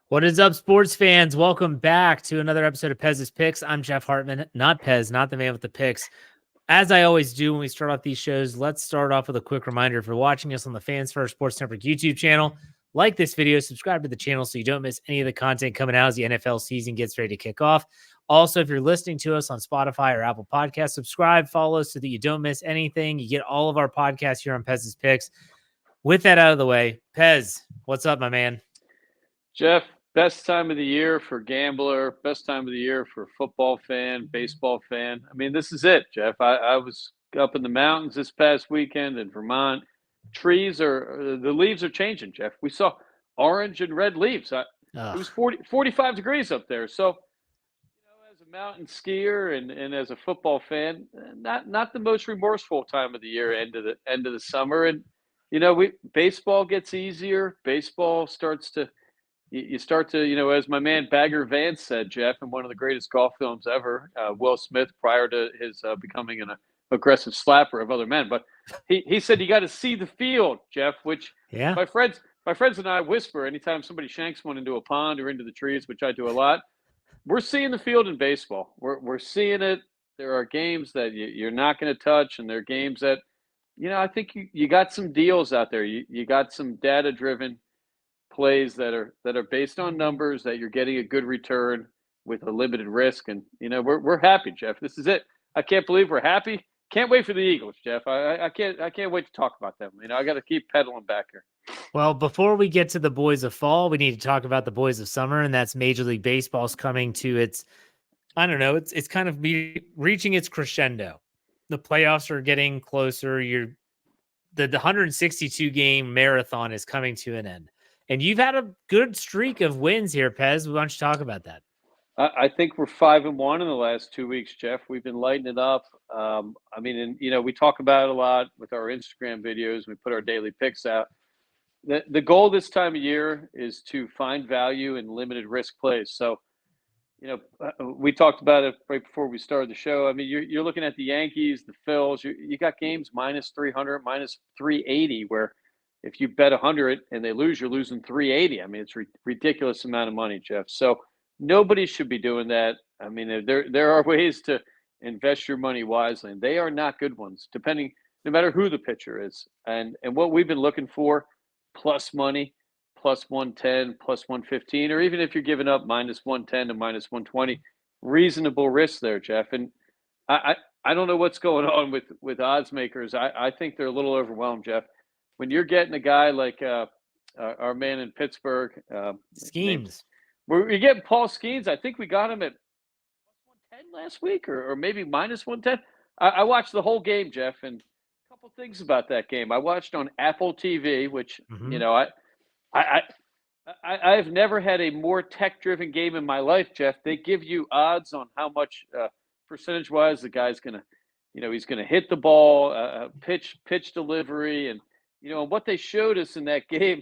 What is up, sports fans? Welcome back to another episode of Pez's Picks. I'm Jeff Hartman, not Pez, not the man with the picks. As I always do when we start off these shows, let's start off with a quick reminder. If you're watching us on the Fans First Sports Network YouTube channel, like this video, subscribe to the channel so you don't miss any of the content coming out as the NFL season gets ready to kick off. Also, if you're listening to us on Spotify or Apple Podcasts, subscribe, follow so that you don't miss anything. You get all of our podcasts here on Pez's Picks. With that out of the way, Pez, what's up, my man? Jeff, best time of the year for gambler, best time of the year for football fan, baseball fan. I mean, this is it, Jeff. I was up in the mountains this past weekend in Vermont. The leaves are changing, Jeff. We saw orange and red leaves. It was 45 degrees up there. So, as a mountain skier and as a football fan, not the most remorseful time of the year, end of the summer. And, baseball gets easier. Baseball starts to you start to, as my man Bagger Vance said, Jeff, in one of the greatest golf films ever, Will Smith, prior to his becoming an aggressive slapper of other men. But he said you got to see the field, Jeff, which my friends and I whisper anytime somebody shanks one into a pond or into the trees, which I do a lot. We're seeing the field in baseball. We're seeing it. There are games that you're not going to touch, and there are games that, I think you got some deals out there. You got some data-driven plays that are based on numbers that you're getting a good return with a limited risk. And, we're happy, Jeff. This is it. I can't believe we're happy. Can't wait for the Eagles, Jeff. I can't wait to talk about them. I got to keep pedaling back here. Well, before we get to the boys of fall, we need to talk about the boys of summer, and that's Major League Baseball's coming to its, I don't know, it's kind of reaching its crescendo. The playoffs are getting closer. The 162 game marathon is coming to an end. And you've had a good streak of wins here, Pez. Why don't you talk about that? I think we're 5-1 in the last 2 weeks, Jeff. We've been lighting it up. We talk about it a lot with our Instagram videos. We put our daily picks out. The goal this time of year is to find value in limited risk plays. So, we talked about it right before we started the show. I mean, you're looking at the Yankees, the Phils. You got games minus 300, minus 380, where if you bet 100 and they lose, you're losing 380. I mean, it's a ridiculous amount of money, Jeff. So nobody should be doing that. I mean, there are ways to invest your money wisely, and they are not good ones, no matter who the pitcher is. And what we've been looking for, plus money, plus 110, plus 115, or even if you're giving up minus 110 to minus 120, reasonable risk there, Jeff. And I don't know what's going on with odds makers. I think they're a little overwhelmed, Jeff. When you're getting a guy like our man in Pittsburgh, Schemes. We're getting Paul Skeens. I think we got him at plus 110 last week, or maybe minus 110. I watched the whole game, Jeff, and a couple things about that game. I watched on Apple TV, which I've never had a more tech-driven game in my life, Jeff. They give you odds on how much percentage-wise the guy's going to, he's going to hit the ball, pitch delivery, and what they showed us in that game.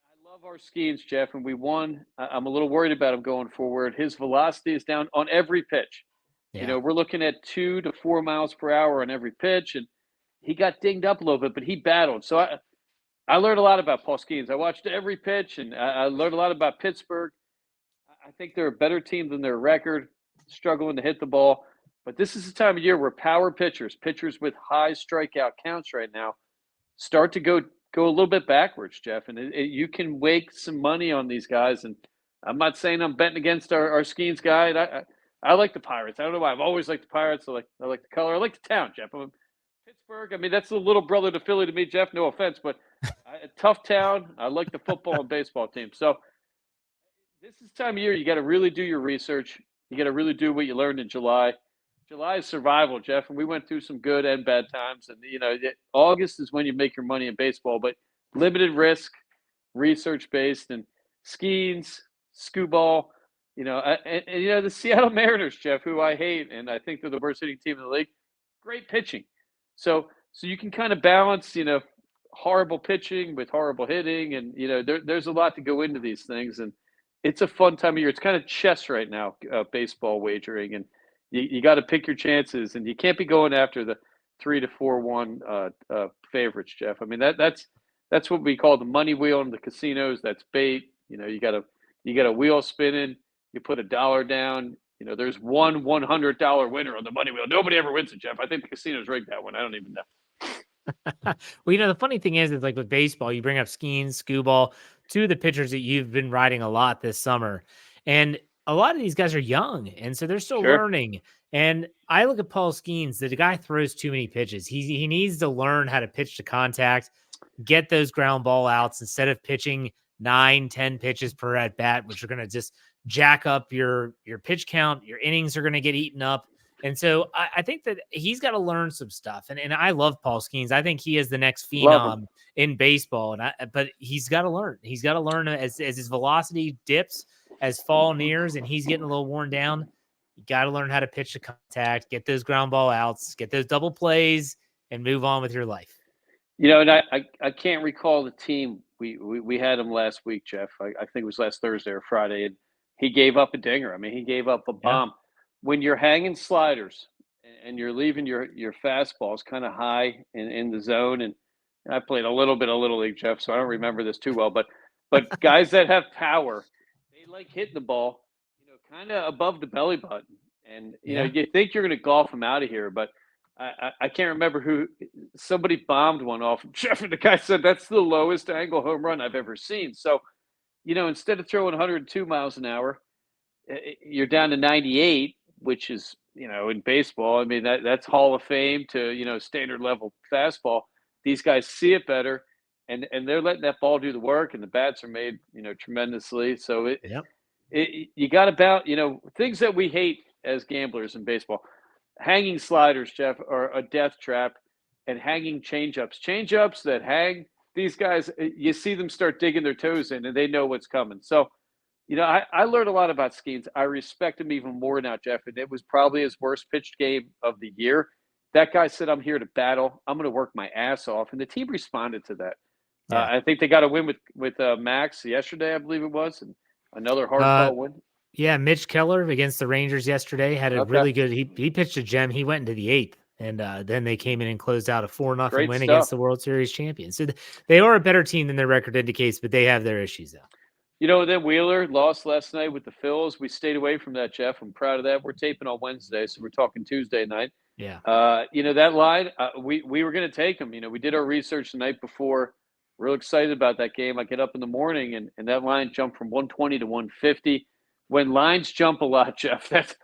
I love our Skeens, Jeff, and we won. I'm a little worried about him going forward. His velocity is down on every pitch. Yeah. We're looking at 2 to 4 miles per hour on every pitch, and he got dinged up a little bit, but he battled. So I learned a lot about Paul Skeens. I watched every pitch, and I learned a lot about Pittsburgh. I think they're a better team than their record, struggling to hit the ball. But this is the time of year where power pitchers with high strikeout counts right now, start to go a little bit backwards, Jeff. And you can wake some money on these guys. And I'm not saying I'm betting against our Skeens guy. I like the Pirates. I don't know why. I've always liked the Pirates. I like the color. I like the town, Jeff. Pittsburgh. I mean, that's the little brother to Philly to me, Jeff. No offense, but a tough town. I like the football and baseball team. So this is the time of year you got to really do your research. You got to really do what you learned in July. July is survival, Jeff, and we went through some good and bad times. And August is when you make your money in baseball, but limited risk, research based, and Skeens, Scooball. The Seattle Mariners, Jeff, who I hate, and I think they're the worst hitting team in the league. Great pitching, so you can kind of balance, horrible pitching with horrible hitting, and there's a lot to go into these things, and it's a fun time of year. It's kind of chess right now, baseball wagering, and you got to pick your chances, and you can't be going after the 3 to 4-1 favorites, Jeff. I mean that's what we call the money wheel in the casinos. That's bait. You got to You get a wheel spinning, you put $1 down. There's one $100 winner on the money wheel. Nobody ever wins it, Jeff. I think the casinos rigged that one. I don't even know. Well, the funny thing is like with baseball, you bring up skiing, skee ball, two of the pitchers that you've been riding a lot this summer. And a lot of these guys are young, and so they're still Sure. learning. And I look at Paul Skeens, the guy throws too many pitches. He needs to learn how to pitch to contact, get those ground ball outs instead of pitching 9, 10 pitches per at bat, which are going to just jack up your pitch count. Your innings are going to get eaten up. And so I think that he's got to learn some stuff. And I love Paul Skeens. I think he is the next phenom in baseball. But he's got to learn. He's got to learn as his velocity dips, as fall nears, and he's getting a little worn down. You got to learn how to pitch to contact, get those ground ball outs, get those double plays, and move on with your life. And I can't recall the team. We had him last week, Jeff. I think it was last Thursday or Friday, and he gave up a dinger. I mean, he gave up a bomb. Yeah. When you're hanging sliders and you're leaving your fastballs kind of high in the zone, and I played a little bit of Little League, Jeff, so I don't remember this too well, but guys that have power, they like hitting the ball, kind of above the belly button. And, you think you're going to golf them out of here, but I can't remember who – somebody bombed one off of Jeff, and the guy said that's the lowest angle home run I've ever seen. So, instead of throwing 102 miles an hour, you're down to 98, which is, in baseball, I mean, that's Hall of Fame to, standard level fastball. These guys see it better, and they're letting that ball do the work, and the bats are made, tremendously. So you got about, things that we hate as gamblers in baseball. Hanging sliders, Jeff, are a death trap, and hanging changeups that hang. These guys, you see them start digging their toes in, and they know what's coming. So, I learned a lot about Skeens. I respect him even more now, Jeff, and it was probably his worst pitched game of the year. That guy said, I'm here to battle. I'm going to work my ass off, and the team responded to that. Yeah. I think they got a win with Max yesterday, I believe it was, and another hard-fought win. Yeah, Mitch Keller against the Rangers yesterday had a really good – he pitched a gem. He went into the 8th, and then they came in and closed out a 4-0 win against the World Series champions. So they are a better team than their record indicates, but they have their issues, though. Then Wheeler lost last night with the Phils. We stayed away from that, Jeff. I'm proud of that. We're taping on Wednesday, so we're talking Tuesday night. Yeah. That line, we were going to take them. We did our research the night before. Real excited about that game. I get up in the morning, and that line jumped from 120 to 150. When lines jump a lot, Jeff, that's,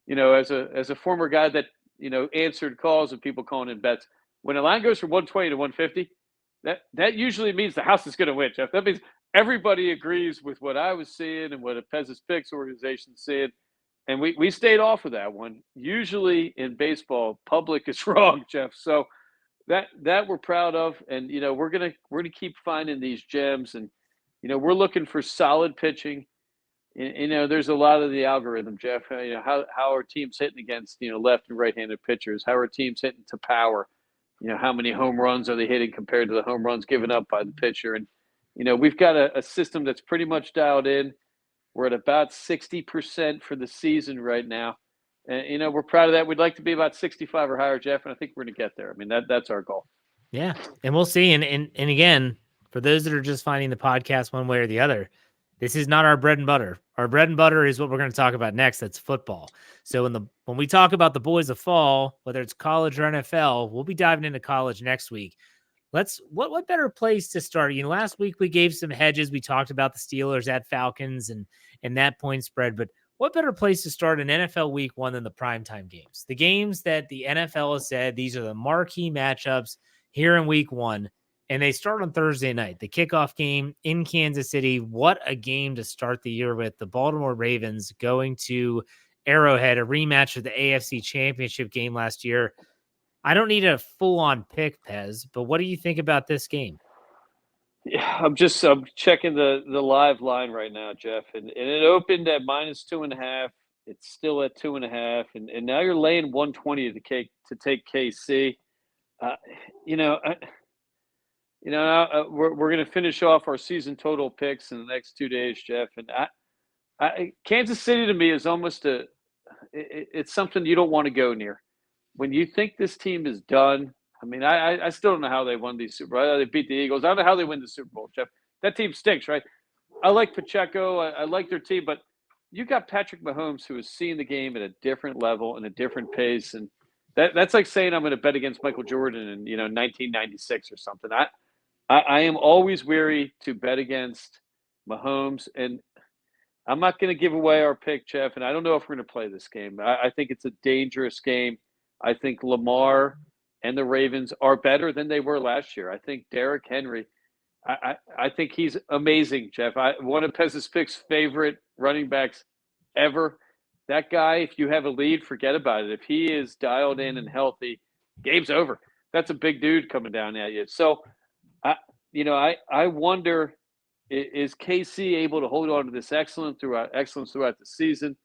as a former guy that, answered calls of people calling in bets, when a line goes from 120 to 150, that usually means the house is going to win, Jeff. That means everybody agrees with what I was seeing and what a Pez's Picks organization said. And we stayed off of that one. Usually in baseball, public is wrong, Jeff. So that we're proud of. And, we're gonna keep finding these gems. And, we're looking for solid pitching. There's a lot of the algorithm, Jeff. How our team's hitting against, left and right-handed pitchers, how our team's hitting to power, how many home runs are they hitting compared to the home runs given up by the pitcher. And, we've got a system that's pretty much dialed in. We're at about 60% for the season right now. And, we're proud of that. We'd like to be about 65 or higher, Jeff, and I think we're going to get there. I mean, that's our goal. Yeah, and we'll see. And again, for those that are just finding the podcast one way or the other, this is not our bread and butter. Our bread and butter is what we're going to talk about next. That's football. So when we talk about the boys of fall, whether it's college or NFL, we'll be diving into college next week. What better place to start? Last week we gave some hedges. We talked about the Steelers at Falcons and that point spread, but what better place to start an NFL week 1 than the primetime games? The games that the NFL has said, these are the marquee matchups here in week 1, and they start on Thursday night. The kickoff game in Kansas City. What a game to start the year with. The Baltimore Ravens going to Arrowhead, a rematch of the AFC Championship game last year. I don't need a full-on pick, Pez, but what do you think about this game? Yeah, I'm checking the live line right now, Jeff, and it opened at -2.5. It's still at 2.5, and now you're laying 120 to take KC. We're going to finish off our season total picks in the next 2 days, Jeff, and Kansas City to me is almost it's something you don't want to go near. When you think this team is done, I mean, I still don't know how they won these Super Bowls. They beat the Eagles. I don't know how they win the Super Bowl, Jeff. That team stinks, right? I like Pacheco. I like their team, but you got Patrick Mahomes, who is seeing the game at a different level and a different pace, and that's like saying I'm going to bet against Michael Jordan in 1996 or something. I am always weary to bet against Mahomes, and I'm not going to give away our pick, Jeff. And I don't know if we're going to play this game. I think it's a dangerous game. I think Lamar and the Ravens are better than they were last year. I think Derrick Henry. I think he's amazing, Jeff. One of Pez's Pick's favorite running backs ever. That guy, if you have a lead, forget about it. If he is dialed in and healthy, game's over. That's a big dude coming down at you. So, I wonder, is KC able to hold on to this excellence throughout the season?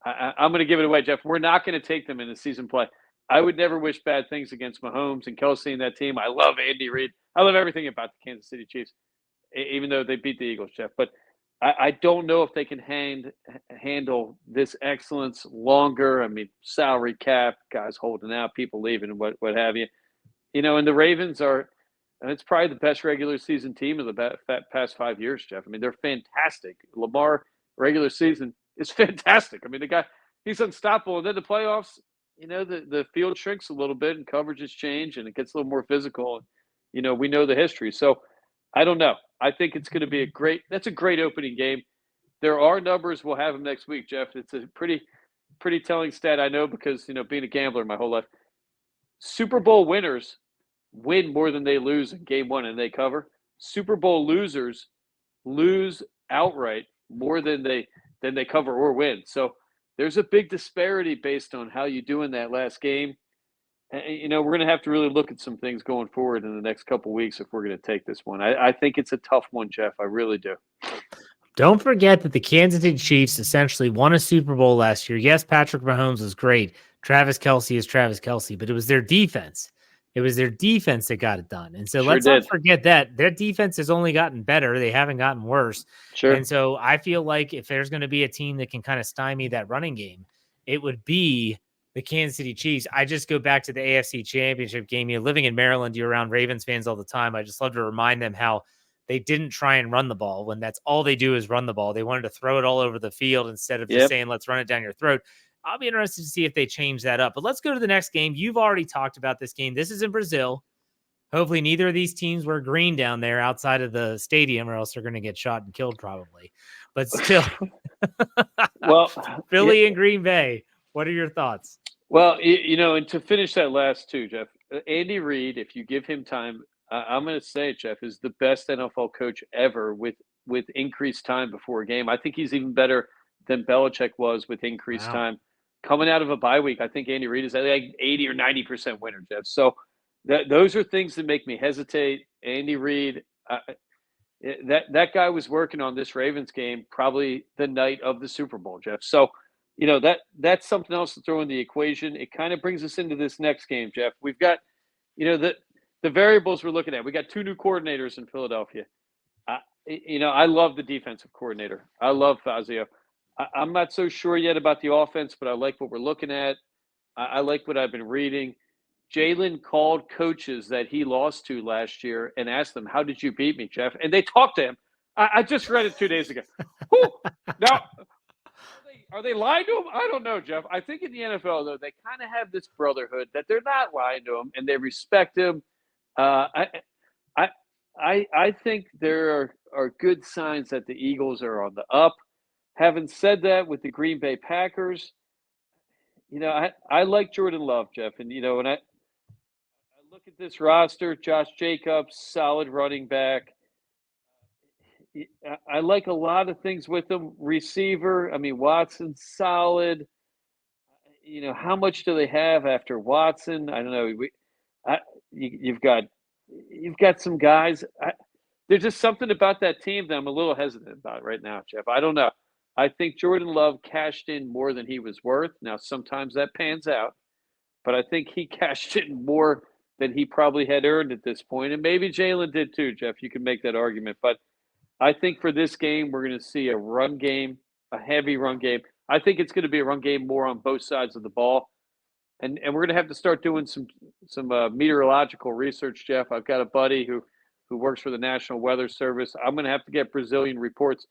I'm going to give it away, Jeff. We're not going to take them in the season play. I would never wish bad things against Mahomes and Kelsey and that team. I love Andy Reid. I love everything about the Kansas City Chiefs, even though they beat the Eagles, Jeff. But I don't know if they can handle this excellence longer. I mean, salary cap, guys holding out, people leaving, and what have you. And the Ravens are, and it's probably the best regular season team of the past 5 years, Jeff. I mean, they're fantastic. Lamar, regular season, is fantastic. I mean, the guy, he's unstoppable. And then the playoffs, the field shrinks a little bit and coverages change and it gets a little more physical. And, we know the history. So I don't know. I think it's going to be that's a great opening game. There are numbers. We'll have them next week, Jeff. It's a pretty telling stat. I know because, being a gambler my whole life, Super Bowl winners win more than they lose in game one and they cover. Super Bowl losers lose outright more than they cover or win. So there's a big disparity based on how you do in that last game. And, we're going to have to really look at some things going forward in the next couple of weeks if we're going to take this one. I think it's a tough one, Jeff. I really do. Don't forget that the Kansas City Chiefs essentially won a Super Bowl last year. Yes, Patrick Mahomes was great. Travis Kelce is Travis Kelce, but it was their defense. It was their defense that got it done. And so let's not forget that their defense has only gotten better. They haven't gotten worse. Sure. And so I feel like if there's going to be a team that can kind of stymie that running game, it would be the Kansas City Chiefs. I just go back to the AFC Championship game. You're living in Maryland, you're around Ravens fans all the time. I just love to remind them how they didn't try and run the ball when that's all they do is run the ball. They wanted to throw it all over the field instead of just saying, let's run it down your throat. I'll be interested to see if they change that up. But let's go to the next game. You've already talked about this game. This is in Brazil. Hopefully neither of these teams wear green down there outside of the stadium or else they're going to get shot and killed probably. But still, well, Philly and Green Bay, what are your thoughts? Well, and to finish that last two, Jeff, Andy Reid, if you give him time, I'm going to say it, Jeff, is the best NFL coach ever with increased time before a game. I think he's even better than Belichick was with increased time. Coming out of a bye week, I think Andy Reid is like 80 or 90% winner, Jeff. So those are things that make me hesitate. Andy Reid, that guy was working on this Ravens game probably the night of the Super Bowl, Jeff. So, that's something else to throw in the equation. It kind of brings us into this next game, Jeff. We've got, the variables we're looking at. We got two new coordinators in Philadelphia. I love the defensive coordinator. I love Fazio. I'm not so sure yet about the offense, but I like what we're looking at. I like what I've been reading. Jalen called coaches that he lost to last year and asked them, "How did you beat me, Jeff?" And they talked to him. I just read it 2 days ago. Now, are they lying to him? I don't know, Jeff. I think in the NFL, though, they kind of have this brotherhood that they're not lying to him and they respect him. I think there are good signs that the Eagles are on the up. Having said that, with the Green Bay Packers, I like Jordan Love, Jeff. And, when I look at this roster, Josh Jacobs, solid running back. I like a lot of things with him. Receiver, Watson, solid. How much do they have after Watson? I don't know. You've got some guys. There's just something about that team that I'm a little hesitant about right now, Jeff. I don't know. I think Jordan Love cashed in more than he was worth. Now, sometimes that pans out, but I think he cashed in more than he probably had earned at this point. And maybe Jalen did too, Jeff. You can make that argument. But I think for this game, we're going to see a run game, a heavy run game. I think it's going to be a run game more on both sides of the ball. And we're going to have to start doing some meteorological research, Jeff. I've got a buddy who who works for the National Weather Service. I'm going to have to get Brazilian reports.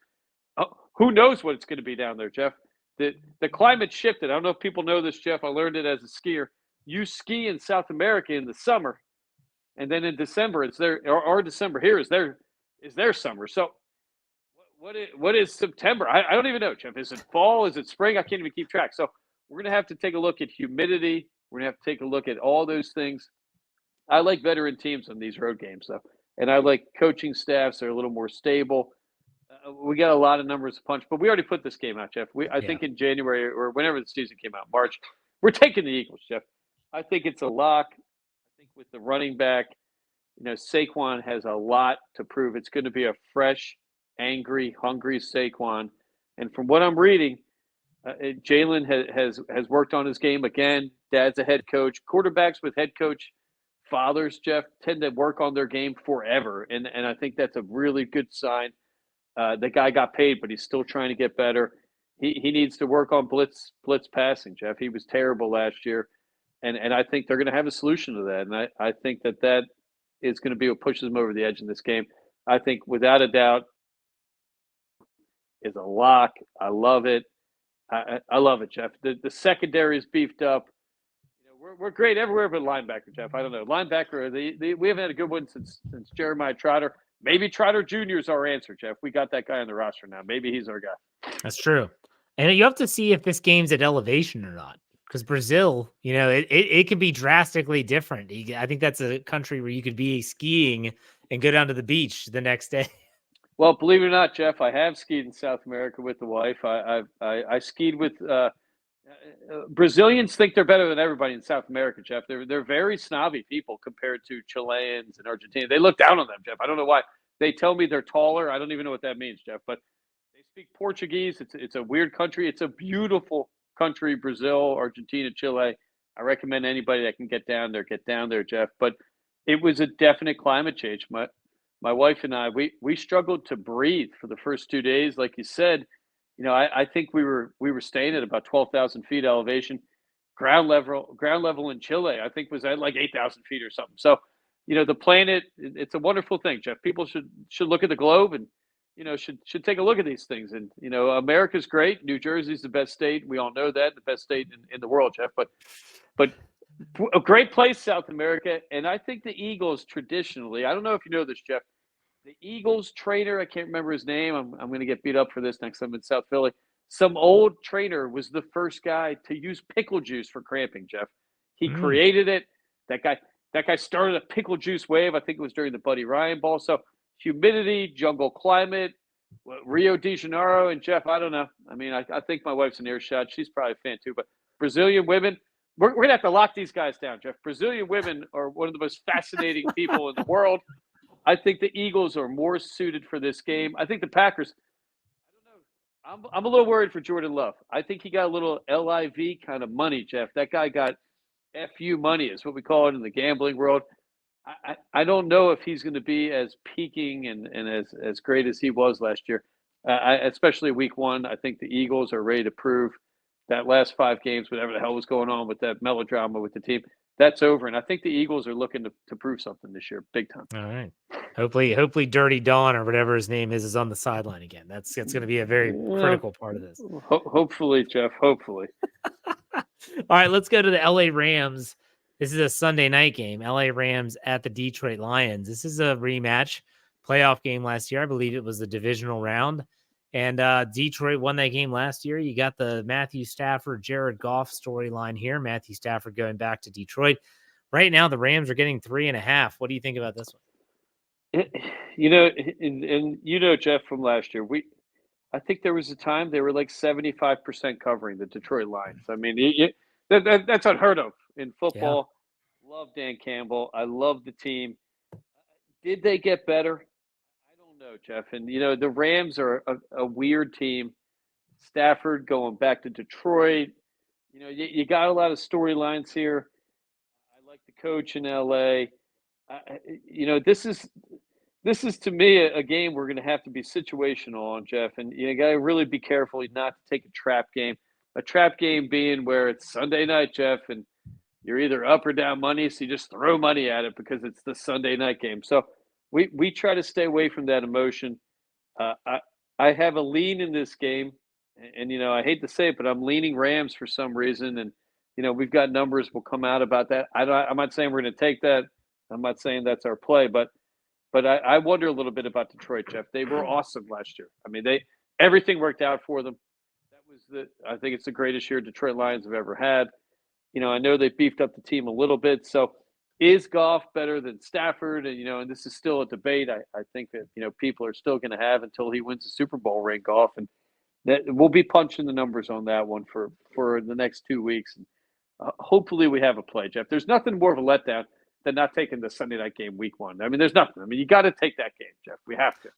Who knows what it's going to be down there, Jeff? The climate shifted. I don't know if people know this, Jeff. I learned it as a skier. You ski in South America in the summer, and then in December it's their or December here is their summer. So what is September? I don't even know, Jeff. Is it fall? Is it spring? I can't even keep track. So we're going to have to take a look at humidity. We're going to have to take a look at all those things. I like veteran teams on these road games, though, and I like coaching staffs that are a little more stable. We got a lot of numbers to punch, but we already put this game out, Jeff. I think in January or whenever the season came out, March, we're taking the Eagles, Jeff. I think it's a lock. I think with the running back, Saquon has a lot to prove. It's going to be a fresh, angry, hungry Saquon. And from what I'm reading, Jalen has worked on his game again. Dad's a head coach. Quarterbacks with head coach fathers, Jeff, tend to work on their game forever. And I think that's a really good sign. The guy got paid, but he's still trying to get better. He needs to work on blitz passing, Jeff. He was terrible last year. And I think they're going to have a solution to that. And I think that is going to be what pushes them over the edge in this game. I think without a doubt is a lock. I love it. I love it, Jeff. The secondary is beefed up. We're great everywhere but linebacker, Jeff. I don't know. Linebacker, we haven't had a good one since Jeremiah Trotter. Maybe Trotter Jr. is our answer, Jeff. We got that guy on the roster now. Maybe he's our guy. That's true. And you have to see if this game's at elevation or not. Because Brazil, it could be drastically different. I think that's a country where you could be skiing and go down to the beach the next day. Well, believe it or not, Jeff, I have skied in South America with the wife. I skied with Brazilians. Think they're better than everybody in South America, Jeff. They're very snobby people compared to Chileans and Argentinians. They look down on them, Jeff. I don't know why. They tell me they're taller. I don't even know what that means, Jeff. But they speak Portuguese. It's a weird country. It's a beautiful country, Brazil, Argentina, Chile. I recommend anybody that can get down there, Jeff. But it was a definite climate change. My wife and I, we struggled to breathe for the first 2 days. Like you said, I think we were staying at about 12,000 feet elevation. Ground level in Chile, I think was at like 8,000 feet or something. So, the planet, it's a wonderful thing, Jeff. People should look at the globe and, should take a look at these things. And, America's great. New Jersey's the best state. We all know that, the best state in the world, Jeff. But a great place, South America. And I think the Eagles traditionally, I don't know if you know this, Jeff, the Eagles trainer, I can't remember his name. I'm going to get beat up for this next time in South Philly. Some old trainer was the first guy to use pickle juice for cramping, Jeff. He created it. That guy started a pickle juice wave. I think it was during the Buddy Ryan ball. So humidity, jungle climate, Rio de Janeiro, and Jeff, I don't know. I mean, I think my wife's an earshot. She's probably a fan too. But Brazilian women, we're going to have to lock these guys down, Jeff. Brazilian women are one of the most fascinating people in the world. I think the Eagles are more suited for this game. I think the Packers, I don't know. I'm a little worried for Jordan Love. I think he got a little LIV kind of money, Jeff. That guy got FU money is what we call it in the gambling world. I don't know if he's going to be as peaking and as great as he was last year, especially week one. I think the Eagles are ready to prove that last 5 games, whatever the hell was going on with that melodrama with the team, that's over. And I think the Eagles are looking to prove something this year, big time. All right. Hopefully Dirty Don or whatever his name is on the sideline again. That's going to be a very critical part of this. Hopefully, Jeff, hopefully. All right, let's go to the LA Rams. This is a Sunday night game. LA Rams at the Detroit Lions. This is a rematch playoff game last year. I believe it was the divisional round. And Detroit won that game last year. You got the Matthew Stafford, Jared Goff storyline here. Matthew Stafford going back to Detroit. Right now, the Rams are getting 3.5. What do you think about this one? Jeff, from last year, I think there was a time they were like 75% covering the Detroit Lions. I mean, that's unheard of in football. Yeah. Love Dan Campbell. I love the team. Did they get better? I don't know, Jeff. And, the Rams are a weird team. Stafford going back to Detroit. You got a lot of storylines here. I like the coach in L.A. This is to me a game we're going to have to be situational on, Jeff. And you got to really be careful not to take a trap game. A trap game being where it's Sunday night, Jeff, and you're either up or down money, so you just throw money at it because it's the Sunday night game. So we try to stay away from that emotion. I have a lean in this game, and I hate to say it, but I'm leaning Rams for some reason, and we've got numbers will come out about that. I'm not saying we're going to take that. I'm not saying that's our play, but I wonder a little bit about Detroit, Jeff. They were awesome last year. I mean, everything worked out for them. I think it's the greatest year Detroit Lions have ever had. I know they beefed up the team a little bit. So is Goff better than Stafford? And this is still a debate. I think that people are still going to have until he wins the Super Bowl ring, Goff, and that we'll be punching the numbers on that one for the next 2 weeks. And hopefully we have a play, Jeff. There's nothing more of a letdown than not taking the Sunday night game week 1. I mean, there's nothing. I mean, you got to take that game, Jeff. We have to.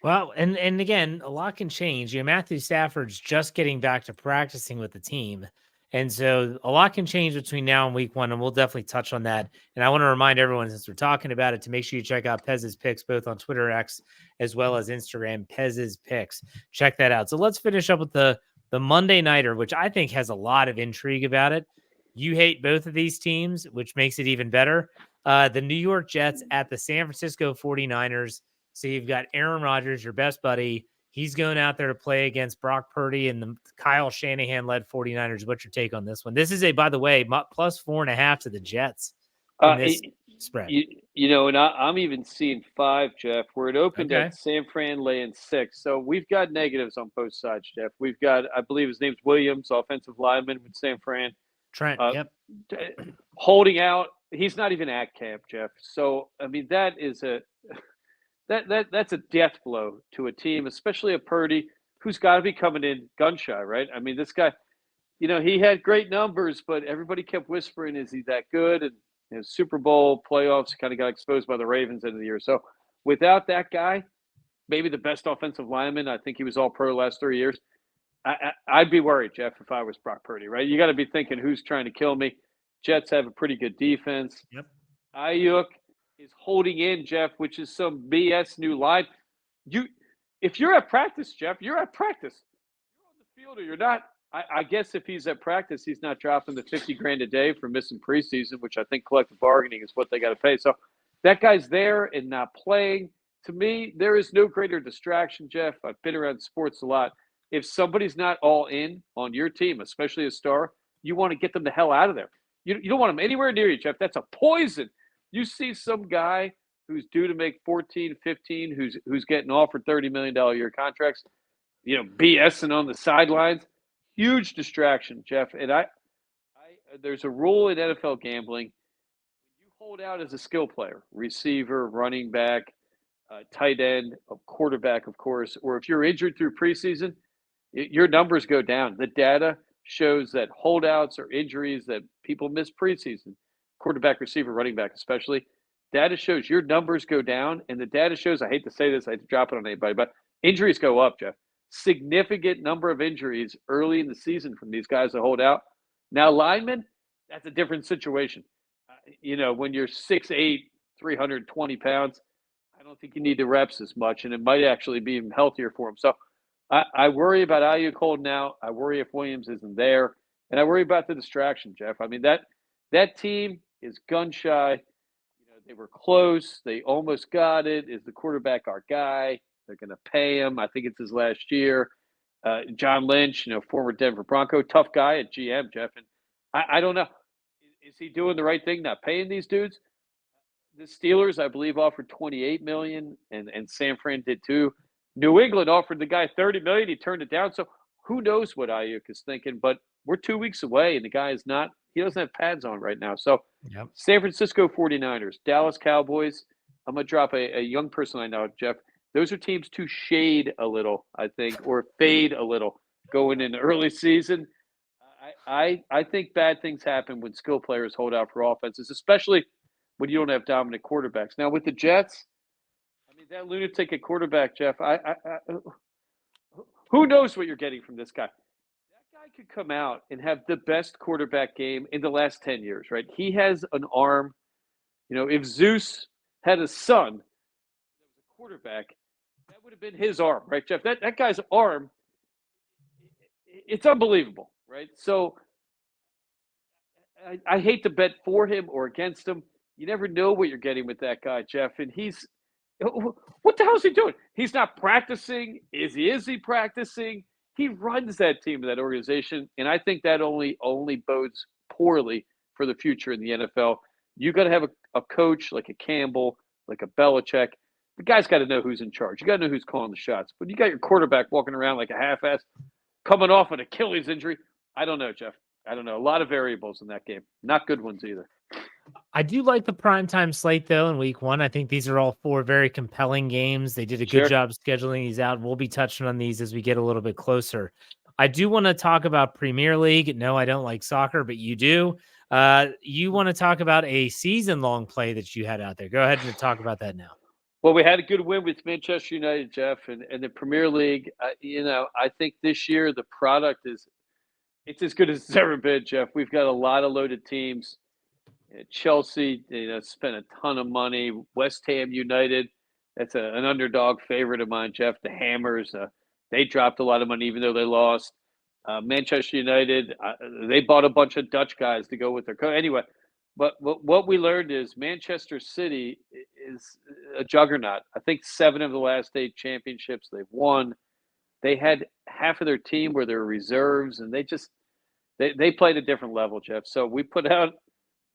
Well, and again, a lot can change. Matthew Stafford's just getting back to practicing with the team. And so a lot can change between now and week 1, and we'll definitely touch on that. And I want to remind everyone, since we're talking about it, to make sure you check out Pez's Picks, both on Twitter X as well as Instagram, Pez's Picks. Check that out. So let's finish up with the Monday Nighter, which I think has a lot of intrigue about it. You hate both of these teams, which makes it even better. The New York Jets at the San Francisco 49ers. So you've got Aaron Rodgers, your best buddy. He's going out there to play against Brock Purdy and the Kyle Shanahan-led 49ers. What's your take on this one? This is by the way, plus 4.5 to the Jets in this spread. And I'm even seeing 5, Jeff, where it opened at San Fran laying 6. So we've got negatives on both sides, Jeff. We've got, I believe his name's Williams, offensive lineman with San Fran. Trent, holding out. He's not even at camp, Jeff. So, I mean, that is that's a death blow to a team, especially a Purdy, who's got to be coming in gun shy, right? I mean, this guy, he had great numbers, but everybody kept whispering, is he that good? And Super Bowl playoffs kind of got exposed by the Ravens end of the year. So without that guy, maybe the best offensive lineman, I think he was all pro last 3 years. I'd be worried, Jeff, if I was Brock Purdy, right? You got to be thinking, who's trying to kill me? Jets have a pretty good defense. Yep. Ayuk is holding in, Jeff, which is some BS new line. If you're at practice, Jeff, you're at practice. You're on the field or you're not. I guess if he's at practice, he's not dropping the $50,000 a day for missing preseason, which I think collective bargaining is what they got to pay. So that guy's there and not playing. To me, there is no greater distraction, Jeff. I've been around sports a lot. If somebody's not all in on your team, especially a star, you want to get them the hell out of there. You don't want them anywhere near you, Jeff. That's a poison. You see some guy who's due to make 14, 15, who's getting offered $30 million a year contracts, BSing on the sidelines. Huge distraction, Jeff. And there's a rule in NFL gambling. When you hold out as a skill player, receiver, running back, tight end, a quarterback, of course, or if you're injured through preseason, your numbers go down. The data shows that holdouts or injuries that people miss preseason, quarterback, receiver, running back especially, data shows your numbers go down. And the data shows, I hate to say this, I hate to drop it on anybody, but injuries go up, Jeff. Significant number of injuries early in the season from these guys that hold out. Now, linemen, that's a different situation. When you're 6'8", 320 pounds, I don't think you need the reps as much, and it might actually be even healthier for him. So I worry about Ayuk holding out. I worry if Williams isn't there. And I worry about the distraction, Jeff. I mean, that team is gun shy. They were close. They almost got it. Is the quarterback our guy? They're going to pay him. I think it's his last year. John Lynch, former Denver Bronco, tough guy at GM, Jeff. And I don't know. Is he doing the right thing, not paying these dudes? The Steelers, I believe, offered $28 million, and San Fran did too. New England offered the guy $30 million. He turned it down. So who knows what Ayuk is thinking? But we're 2 weeks away, and the guy is not. He doesn't have pads on right now. So San Francisco 49ers, Dallas Cowboys. I'm going to drop a young person I know, Jeff. Those are teams to shade a little, I think, or fade a little going in the early season. I think bad things happen when skill players hold out for offenses, especially when you don't have dominant quarterbacks. Now, with the Jets, I mean, that lunatic at quarterback, Jeff, who knows what you're getting from this guy? That guy could come out and have the best quarterback game in the last 10 years, right? He has an arm. If Zeus had a son that was a quarterback, that would have been his arm, right, Jeff? That guy's arm, it's unbelievable, right? So I hate to bet for him or against him. You never know what you're getting with that guy, Jeff. And What the hell is he doing? He's not practicing. Is he practicing? He runs that team, that organization, and I think that only bodes poorly for the future in the NFL. You got to have a coach like a Campbell, like a Belichick. The guy's got to know who's in charge. You got to know who's calling the shots. But you got your quarterback walking around like a half-ass, coming off an Achilles injury. I don't know, Jeff. I don't know. A lot of variables in that game. Not good ones either. I do like the primetime slate, though, in week one. I think these are all 4 very compelling games. They did a good job scheduling these out. We'll be touching on these as we get a little bit closer. I do want to talk about Premier League. No, I don't like soccer, but you do. You want to talk about a season-long play that you had out there. Go ahead and talk about that now. Well, we had a good win with Manchester United, Jeff, and the Premier League. I think this year the product it's as good as it's ever been, Jeff. We've got a lot of loaded teams. Chelsea, spent a ton of money. West Ham United, that's an underdog favorite of mine, Jeff. The Hammers, they dropped a lot of money even though they lost. Manchester United, they bought a bunch of Dutch guys to go with their coach. Anyway, but what we learned is Manchester City is a juggernaut. I think 7 of the last 8 championships they've won. They had half of their team were their reserves, and they played a different level, Jeff. So we put out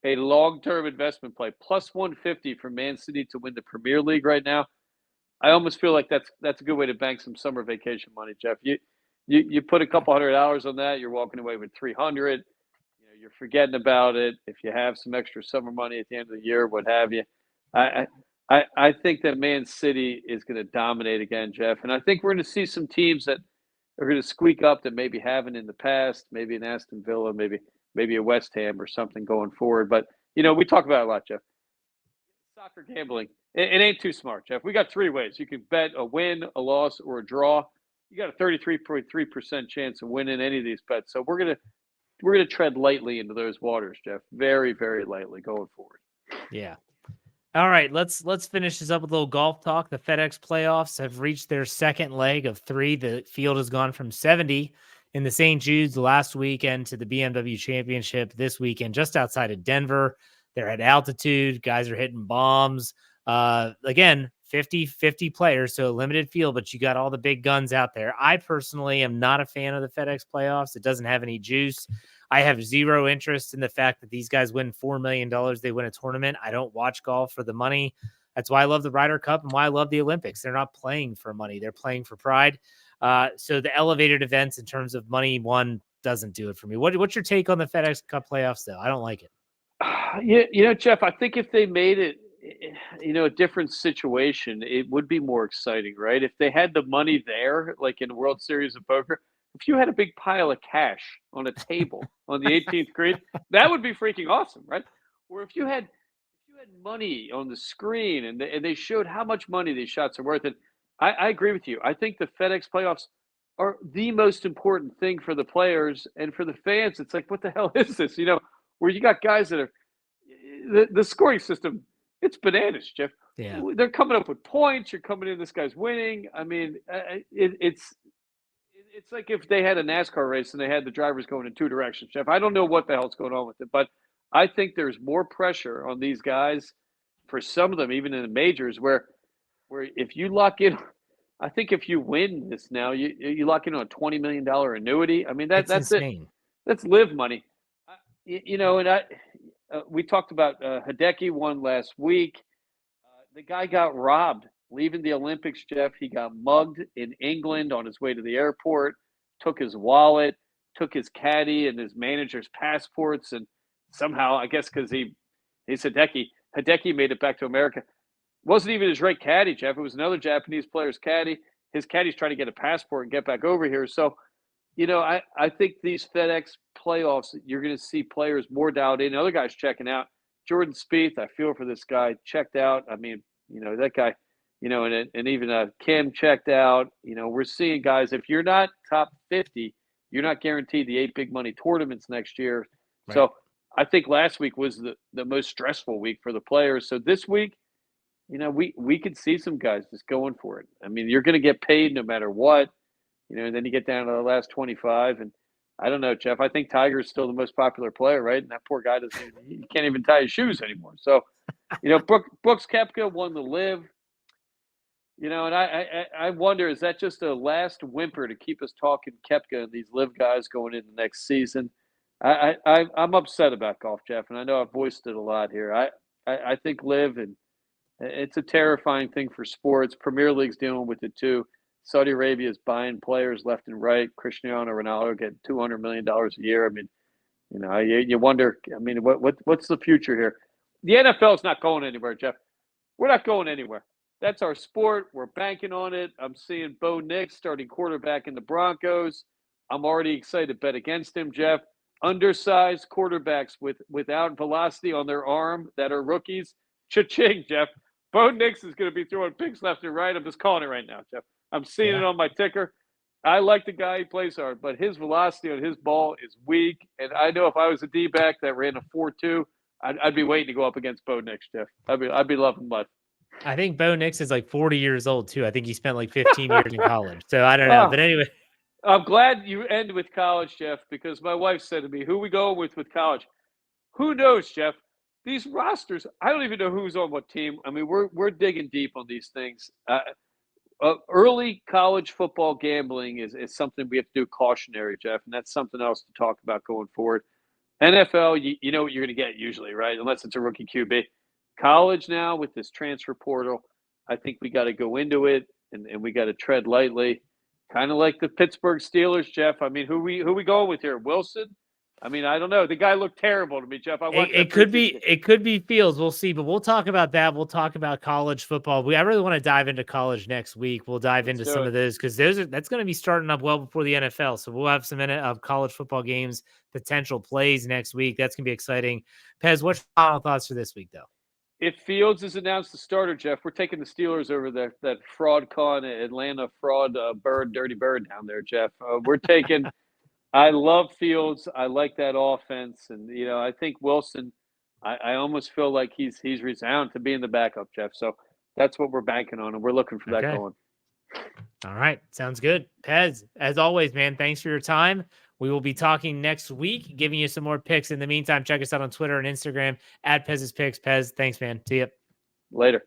a long-term investment play, plus 150 for Man City to win the Premier League right now. I almost feel like that's a good way to bank some summer vacation money, Jeff. You put a couple $100 on that, you're walking away with 300. You're forgetting about it. If you have some extra summer money at the end of the year, what have you. I think that Man City is going to dominate again, Jeff. And I think we're going to see some teams that are going to squeak up that maybe haven't in the past, maybe an Aston Villa, maybe a West Ham or something going forward. But, we talk about it a lot, Jeff. Soccer gambling, it ain't too smart, Jeff. We got 3 ways. You can bet a win, a loss, or a draw. You got a 33.3% chance of winning any of these bets. So we're gonna tread lightly into those waters, Jeff. Very, very lightly going forward. Yeah. All right, let's finish this up with a little golf talk. The FedEx playoffs have reached their second leg of 3. The field has gone from 70 in the St. Jude's last weekend to the BMW Championship this weekend, just outside of Denver. They're at altitude. Guys are hitting bombs. Again, 50 players, so a limited field, but you got all the big guns out there. I personally am not a fan of the FedEx playoffs. It doesn't have any juice. I have zero interest in the fact that these guys win $4 million. They win a tournament. I don't watch golf for the money. That's why I love the Ryder Cup and why I love the Olympics. They're not playing for money. They're playing for pride. So the elevated events in terms of money won doesn't do it for me. What's your take on the FedEx Cup playoffs, though? I don't like it. Jeff, I think if they made it, a different situation, it would be more exciting, right? If they had the money there, like in World Series of Poker, if you had a big pile of cash on a table on the 18th green, that would be freaking awesome, right? Or if you had money on the screen and they showed how much money these shots are worth, and I agree with you. I think the FedEx playoffs are the most important thing for the players and for the fans. It's like, what the hell is this? Where you got guys that are the scoring system. It's bananas, Jeff. Yeah. They're coming up with points. You're coming in, this guy's winning. I mean, it's like if they had a NASCAR race and they had the drivers going in 2 directions, Jeff. I don't know what the hell's going on with it, but I think there's more pressure on these guys for some of them, even in the majors, where if you lock in, I think if you win this now, you lock in on a $20 million annuity. I mean, that's insane. it. That's live money. We talked about Hideki won last week. The guy got robbed leaving the Olympics, Jeff. He got mugged in England on his way to the airport, took his wallet, took his caddy and his manager's passports, and somehow, I guess because he's Hideki made it back to America. Wasn't even his right caddy, Jeff. It was another Japanese player's caddy. His caddy's trying to get a passport and get back over here. So, I think these FedEx playoffs, you're going to see players more dialed in. Other guys checking out. Jordan Spieth, I feel for this guy, checked out. I mean, that guy, and even Kim checked out. We're seeing guys, if you're not top 50, you're not guaranteed the 8 big money tournaments next year. Right. So I think last week was the most stressful week for the players. So this week, we could see some guys just going for it. I mean, you're going to get paid no matter what. And then you get down to the last 25, and I don't know, Jeff. I think Tiger's still the most popular player, right? And that poor guy he can't even tie his shoes anymore. So, Brooks Koepka won the Live. You know, and I wonder, is that just a last whimper to keep us talking Kepka and these live guys going into next season? I'm upset about golf, Jeff, and I know I've voiced it a lot here. I think live, and it's a terrifying thing for sports. Premier League's dealing with it too. Saudi Arabia is buying players left and right. Cristiano Ronaldo getting $200 million a year. I mean, you know, you wonder. I mean, what's the future here? The NFL is not going anywhere, Jeff. We're not going anywhere. That's our sport. We're banking on it. I'm seeing Bo Nix starting quarterback in the Broncos. I'm already excited to bet against him, Jeff. Undersized quarterbacks without velocity on their arm that are rookies. Cha-ching, Jeff. Bo Nix is going to be throwing picks left and right. I'm just calling it right now, Jeff. I'm seeing it on my ticker. I like the guy. He plays hard, but his velocity on his ball is weak. And I know if I was a D-back that ran a 4.2, I'd be waiting to go up against Bo Nix, Jeff. I'd be loving life. I think Bo Nix is like 40 years old too. I think he spent like 15 years in college. So I don't know. But anyway. I'm glad you end with college, Jeff, because my wife said to me, who we go with college? Who knows, Jeff? These rosters, I don't even know who's on what team. I mean, we're digging deep on these things. Early college football gambling is something we have to do cautionary, Jeff, and that's something else to talk about going forward. NFL, you know what you're going to get usually, right? Unless it's a rookie QB. College now with this transfer portal, I think we got to go into it and we got to tread lightly, kind of like the Pittsburgh Steelers, Jeff. I mean, who we going with here? Wilson? I mean, I don't know. The guy looked terrible to me, Jeff. It could be Fields. We'll see, but we'll talk about that. We'll talk about college football. I really want to dive into college next week. We'll dive into some of those because that's going to be starting up well before the NFL. So we'll have some minute of college football games, potential plays next week. That's going to be exciting. Pez, what's your final thoughts for this week, though? If Fields is announced the starter, Jeff, we're taking the Steelers over that fraud con Atlanta fraud dirty bird down there, Jeff. We're taking. I love Fields. I like that offense, and you know I think Wilson. I almost feel like he's resigned to being the backup, Jeff. So that's what we're banking on, and we're looking for that going. All right, sounds good. Pez, as always, man, thanks for your time. We will be talking next week, giving you some more picks. In the meantime, check us out on Twitter and Instagram at Pez's Picks. Pez, thanks, man. See ya. Later.